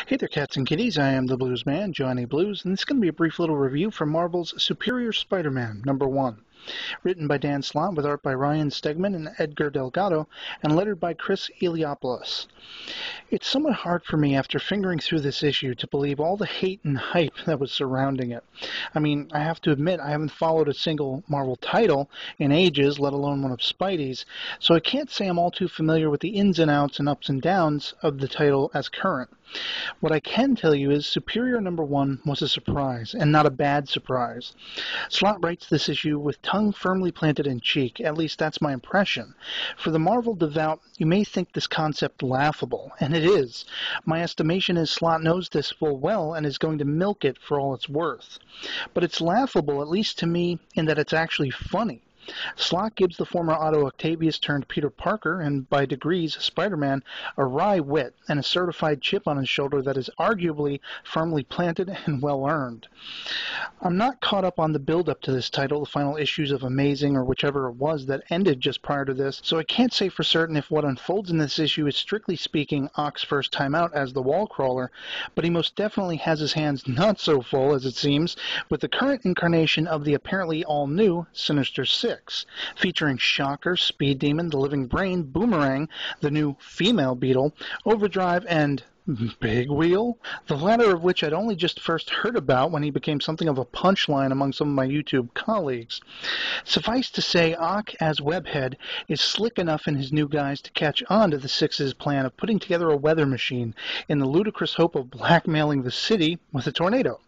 Hey there, cats and kitties. I am the Blues Man, Johnny Blues, and this is going to be a brief little review from Marvel's Superior Spider-Man #1. Written by Dan Slott with art by Ryan Stegman and Edgar Delgado, and lettered by Chris Eliopoulos. It's somewhat hard for me after fingering through this issue to believe all the hate and hype that was surrounding it. I mean, I have to admit I haven't followed a single Marvel title in ages, let alone one of Spidey's, so I can't say I'm all too familiar with the ins and outs and ups and downs of the title as current. What I can tell you is Superior #1 was a surprise, and not a bad surprise. Slott writes this issue with tongue firmly planted in cheek, at least that's my impression. For the Marvel devout, you may think this concept laughable, and it is. My estimation is Slott knows this full well and is going to milk it for all it's worth. But it's laughable, at least to me, in that it's actually funny. Slott gives the former Otto Octavius turned Peter Parker, and by degrees Spider-Man, a wry wit and a certified chip on his shoulder that is arguably firmly planted and well-earned. I'm not caught up on the build-up to this title, the final issues of Amazing or whichever it was that ended just prior to this, so I can't say for certain if what unfolds in this issue is strictly speaking Ock's first time out as the wall crawler, but he most definitely has his hands not so full, as it seems, with the current incarnation of the apparently all-new Sinister Six. Featuring Shocker, Speed Demon, the Living Brain, Boomerang, the new female Beetle, Overdrive, and Big Wheel, the latter of which I'd only just first heard about when he became something of a punchline among some of my YouTube colleagues. Suffice to say, Ock, as Webhead, is slick enough in his new guise to catch on to the Six's plan of putting together a weather machine in the ludicrous hope of blackmailing the city with a tornado.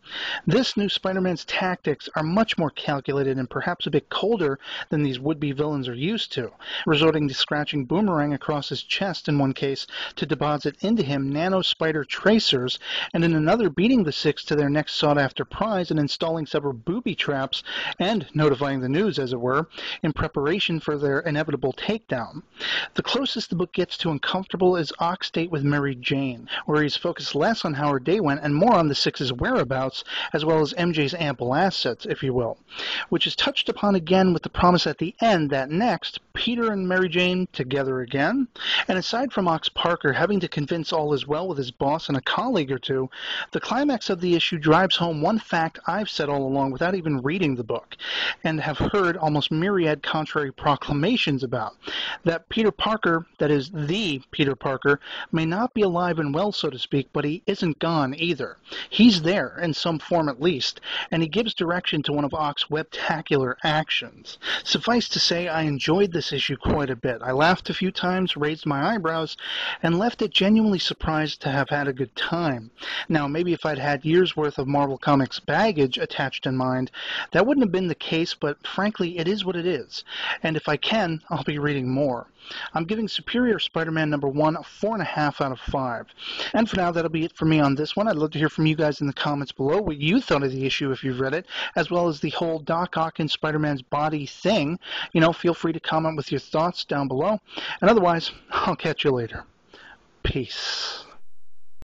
This new Spider-Man's tactics are much more calculated and perhaps a bit colder than these would-be villains are used to, resorting to scratching Boomerang across his chest in one case to deposit into him nano-spider tracers, and in another beating the Six to their next sought-after prize and installing several booby traps and notifying the news, as it were, in preparation for their inevitable takedown. The closest the book gets to uncomfortable is Ock's date with Mary Jane, where he's focused less on how her day went and more on the Six's whereabouts, as well as MJ's ample assets, if you will, which is touched upon again with the promise at the end that next, Peter and Mary Jane together again. And aside from Ock's Parker having to convince all is well with his boss and a colleague or two, the climax of the issue drives home one fact I've said all along without even reading the book, and have heard almost myriad contrary proclamations about, that Peter Parker, that is the Peter Parker, may not be alive and well, so to speak, but he isn't gone either. He's there, in some form at least, and he gives direction to one of Ock's webtacular actions. Suffice to say, I enjoyed this issue quite a bit. I laughed a few times, raised my eyebrows, and left it genuinely surprised to have had a good time. Now, maybe if I'd had years' worth of Marvel Comics baggage attached in mind, that wouldn't have been the case, but frankly, it is what it is. And if I can, I'll be reading more. I'm giving Superior Spider-Man #1 a 4.5 out of 5. And for now, that'll be it for me on this one. I'd love to hear from you guys in the comments below what you thought of the issue if you've read it, as well as the whole Doc Ock and Spider-Man's body thing. Feel free to comment with your thoughts down below. And otherwise, I'll catch you later. Peace.